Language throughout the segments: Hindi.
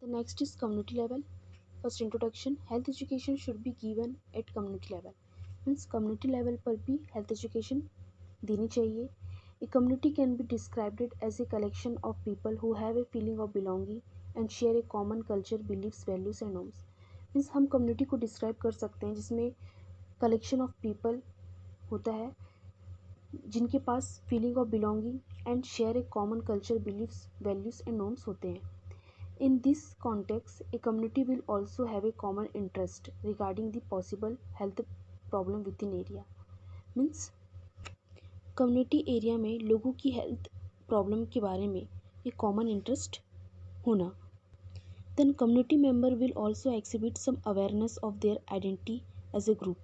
The next is community level. First introduction, health education should be given at community level. Means community level पर भी health education देनी चाहिए. A community can be described as a collection of people who have a feeling of belonging and share a common culture, beliefs, values and norms. Means हम community को describe कर सकते हैं जिसमें collection of people होता है जिनके पास feeling of belonging and share a common culture, beliefs, values and norms होते हैं. In this context, a community will also have a common interest regarding the possible health problem within area. Means community area में लोगों की हेल्थ प्रॉब्लम के बारे में एक कॉमन इंटरेस्ट होना. Then community member will also exhibit some awareness of their identity as a group,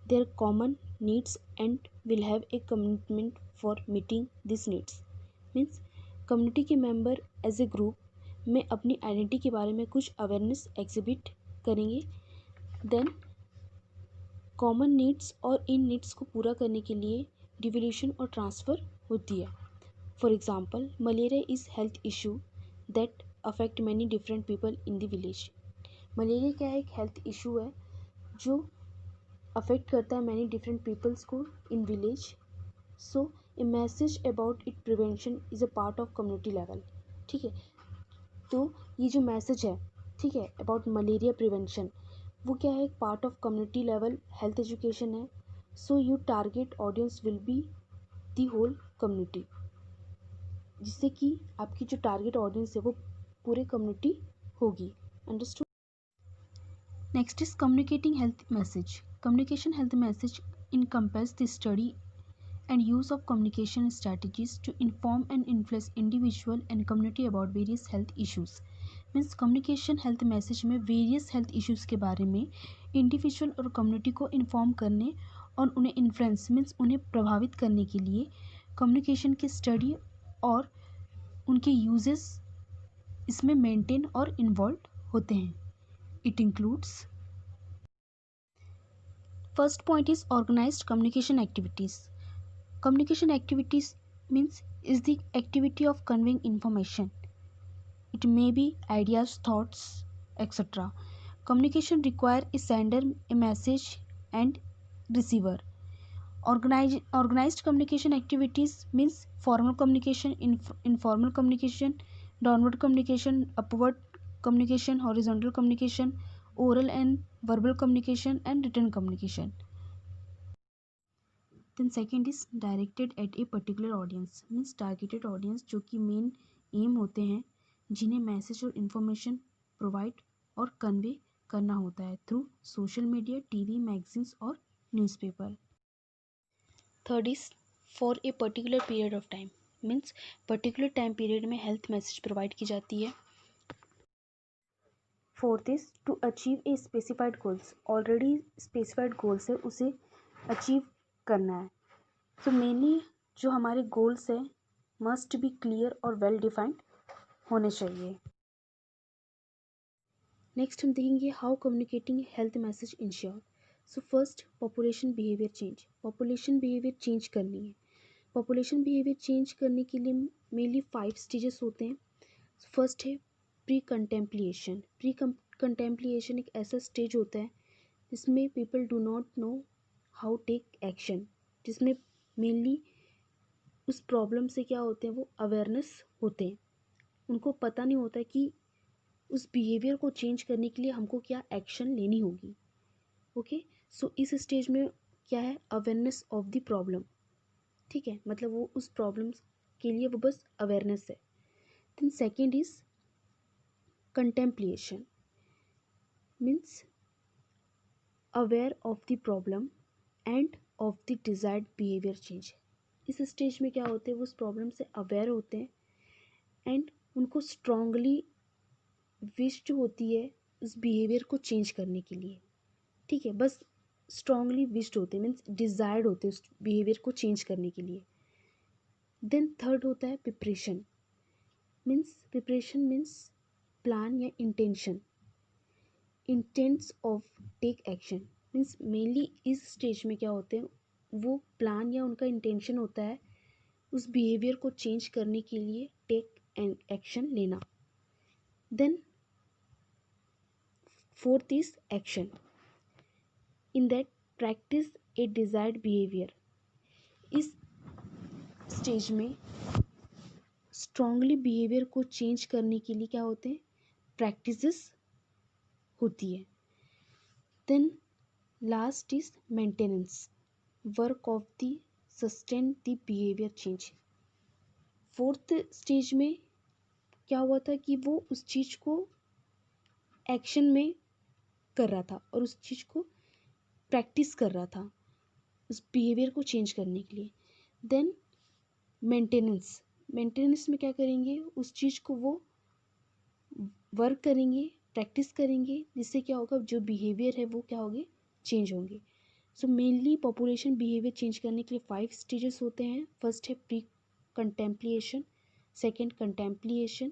their common needs and will have a commitment for meeting these needs. Means community के मेंबर एज ए ग्रुप में अपनी आइडेंटिटी के बारे में कुछ अवेयरनेस एग्जिबिट करेंगे. देन कॉमन नीड्स और इन नीड्स को पूरा करने के लिए डिवोल्यूशन और ट्रांसफ़र होती है. For example, malaria is health issue that affect many different people in the village. Malaria क्या है? एक हेल्थ इशू है जो अफेक्ट करता है मैनी डिफरेंट पीपल्स को in village. So A message about it prevention is a part of community level. ठीक है, तो ये जो मैसेज है, ठीक है, अबाउट मलेरिया प्रिवेंशन, वो क्या है? Part of community level health education है. So you target audience will be the whole community, जिससे कि आपकी जो टारगेट ऑडियंस है वो पूरे कम्युनिटी होगी. Understood. Next is communicating health message. Communication health message encompass the study and use of communication strategies to inform and influence individual and community about various health issues. Means communication health message में वेरियस हेल्थ इश्यूज़ के बारे में इंडिविजुअल और कम्युनिटी को इन्फॉर्म करने और उन्हें इन्फ्लुएंस मीन्स उन्हें प्रभावित करने के लिए कम्युनिकेशन की स्टडी और उनके यूजेस इसमें मेंटेन और इन्वॉल्व होते हैं. It includes. First point is organised communication activities. Communication activities means is the activity of conveying information. It may be ideas, thoughts, etc. Communication require a sender, a message, and receiver. Organized communication activities means formal communication, informal communication, downward communication, upward communication, horizontal communication, oral and verbal communication, and written communication. Then second is directed at a particular audience. Means targeted audience जो कि मेन एम होते हैं जिन्हें मैसेज और इन्फॉर्मेशन प्रोवाइड और कन्वे करना होता है through social media, TV, magazines और newspaper. Third is for a particular period of time. Means particular time period में हेल्थ मैसेज प्रोवाइड की जाती है. Fourth is to achieve a specified goals. Already specified goals है उसे अचीव करना है. सो मेनली जो हमारे गोल्स हैं मस्ट बी क्लियर और वेल डिफाइंड होने चाहिए. नेक्स्ट हम देखेंगे how communicating health message ensure. So first, population behaviour change. Population behaviour change करनी है. पॉपुलेशन बिहेवियर चेंज करने के लिए मेनली 5 स्टेजेस होते हैं. फर्स्ट है प्री कंटेम्पलिएशन. प्री कंटेम्पलिएशन एक ऐसा स्टेज होता है जिसमें people do not know how take action, जिसमें मेनली उस प्रॉब्लम से क्या होते हैं वो अवेयरनेस होते हैं. उनको पता नहीं होता है कि उस बिहेवियर को चेंज करने के लिए हमको क्या एक्शन लेनी होगी. ओके, सो इस स्टेज में क्या है? Awareness of the problem. ठीक है, मतलब वो उस प्रॉब्लम के लिए वो बस अवेयरनेस है. Then second is contemplation. Means aware of the problem and of the desired behaviour change. इस स्टेज में क्या होते हैं वो उस प्रॉब्लम से अवेयर होते हैं एंड उनको स्ट्रांगली विश जो होती है उस बिहेवियर को चेंज करने के लिए. ठीक है, बस स्ट्रांगली विश्ड होते हैं मीन्स डिज़ायर्ड होते हैं उस बिहेवियर को चेंज करने के लिए. देन थर्ड होता है प्रिपरेशन. मीन्स प्लान या intention, intents of take action. Means mainly इस स्टेज में क्या होते हैं वो प्लान या उनका इंटेंशन होता है उस बिहेवियर को चेंज करने के लिए टेक एक्शन लेना. Then Fourth is action. In that, practice a desired behavior. इस स्टेज में स्ट्रांगली बिहेवियर को चेंज करने के लिए क्या होते हैं, प्रैक्टिसेस होती है. Then last is maintenance, work of the sustain the behaviour change. Fourth stage में क्या हुआ था कि वो उस चीज़ को एक्शन में कर रहा था और उस चीज़ को प्रैक्टिस कर रहा था उस बिहेवियर को चेंज करने के लिए. देन मेंटेनेंस, मेंटेनेंस में क्या करेंगे, उस चीज़ को वो वर्क करेंगे, प्रैक्टिस करेंगे, जिससे क्या होगा, जो बिहेवियर है वो क्या होंगे, चेंज होंगे. So mainly population behaviour change करने के लिए 5 स्टेजेस होते हैं. फर्स्ट है pre contemplation, second contemplation,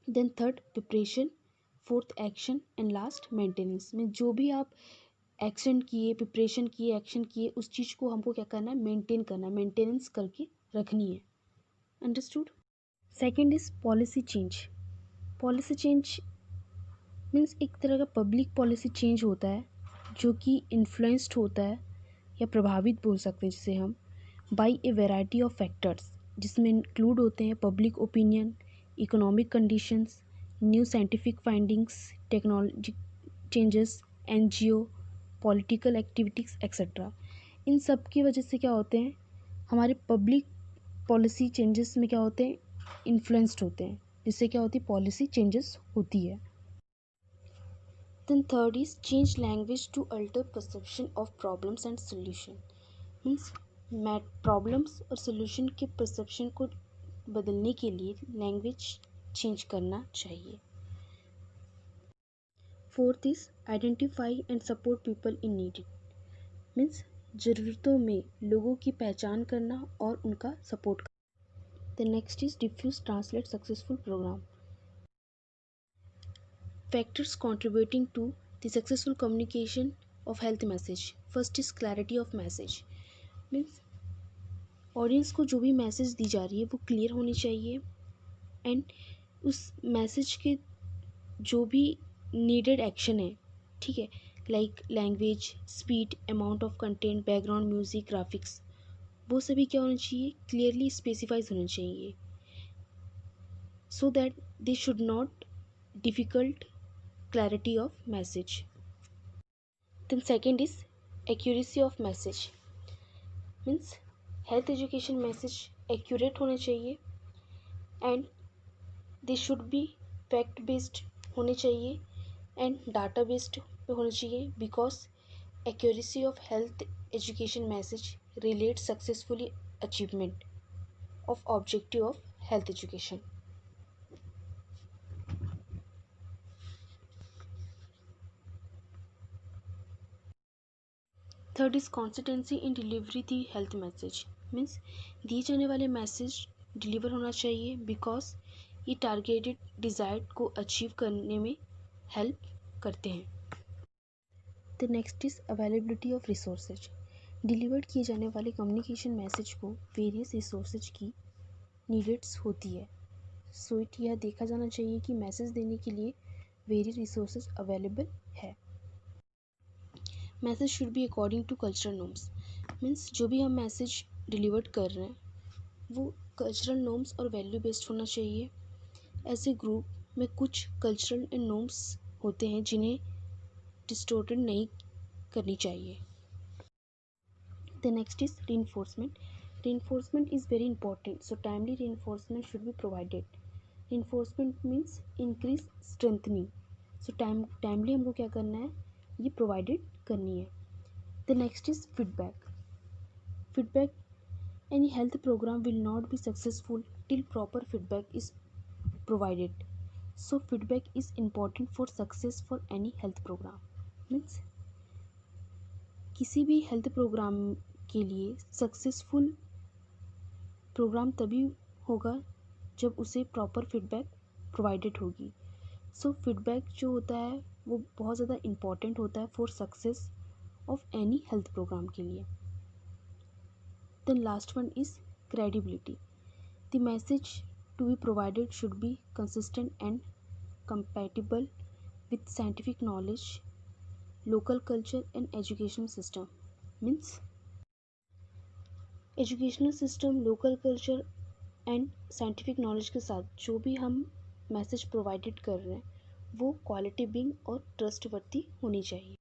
then third preparation, fourth action and last maintenance. में जो भी आप एक्शन किए, प्रिपरेशन किए, एक्शन किए, उस चीज़ को हमको क्या करना है, मेंटेन करना है, मेंटेनेंस करके रखनी है. Understood. Second is policy change. Policy change means एक तरह का पब्लिक पॉलिसी चेंज होता है जो कि इन्फ्लुएंस्ड होता है या प्रभावित बोल सकते हैं जिसे हम, by a variety of factors, जिसमें इंक्लूड होते हैं public opinion, economic conditions, new scientific findings, technology changes, NGO, political activities etcetera. इन सब की वजह से क्या होते हैं, हमारे पब्लिक पॉलिसी चेंजेस में क्या होते हैं, इन्फ्लुएंस्ड होते हैं, जिससे क्या होती है, पॉलिसी चेंजेस होती है. Then third is change language to alter perception of problems and solution. Means problems और सोल्यूशन के परसेप्शन को बदलने के लिए लैंग्वेज चेंज करना चाहिए. Fourth is identify and support people in need. Means ज़रूरतों में लोगों की पहचान करना और उनका सपोर्ट करना. The next is diffuse translate successful programme. Factors contributing to the successful communication of health message. First is clarity of message. Means audience को जो भी मैसेज दी जा रही है वो क्लियर होनी चाहिए एंड उस मैसेज के जो भी नीडेड एक्शन है, ठीक है, like language, speed, amount of content, background music, graphics, वो सभी क्या होना चाहिए, क्लियरली स्पेसिफाइज होना चाहिए, so that they should not difficult clarity of message. Then second is accuracy of message. Means health education message accurate होना चाहिए and they should be fact based होने चाहिए and data based होना चाहिए, because accuracy of health education message relates successfully achievement of objective of health education. Third is consistency in delivery the health message. Means दिए जाने वाले मैसेज डिलीवर होना चाहिए, बिकॉज ये टारगेटेड डिज़ायर को अचीव करने में हेल्प करते हैं. The next is availability of resources. Delivered किए जाने वाले कम्युनिकेशन मैसेज को वेरियस रिसोर्सेज की नीडेड्स होती है. सो इट यह देखा जाना चाहिए कि मैसेज देने के लिए वेरियस रिसोर्सेज अवेलेबल है. Message should be according to cultural norms. Means जो भी हम मैसेज डिलीवर्ड कर रहे हैं वो कल्चरल नॉर्म्स और वैल्यू बेस्ड होना चाहिए. ऐसे ग्रुप में कुछ कल्चरल एंड नॉर्म्स होते हैं जिन्हें डिस्टोर्टेड नहीं करनी चाहिए. The next is reinforcement. Reinforcement is very important, so timely reinforcement should be provided. Reinforcement means increase strengthening. So timely हमको क्या करना है, ये प्रोवाइडेड करनी है. The next is feedback. Feedback. Any health program will not be successful till proper feedback is provided. So feedback is important for success for any health program. Means किसी भी हेल्थ प्रोग्राम के लिए सक्सेसफुल प्रोग्राम तभी होगा जब उसे प्रॉपर फीडबैक प्रोवाइडेड होगी. सो फीडबैक जो होता है वो बहुत ज़्यादा इम्पॉर्टेंट होता है for success of any health programme के लिए. Then last one is credibility. The message to be provided should be consistent and compatible with scientific knowledge, local culture and educational system. Means educational system, local culture and scientific knowledge के साथ जो भी हम मैसेज प्रोवाइडेड कर रहे हैं वो क्वालिटी बिंग और ट्रस्टवर्दी होनी चाहिए।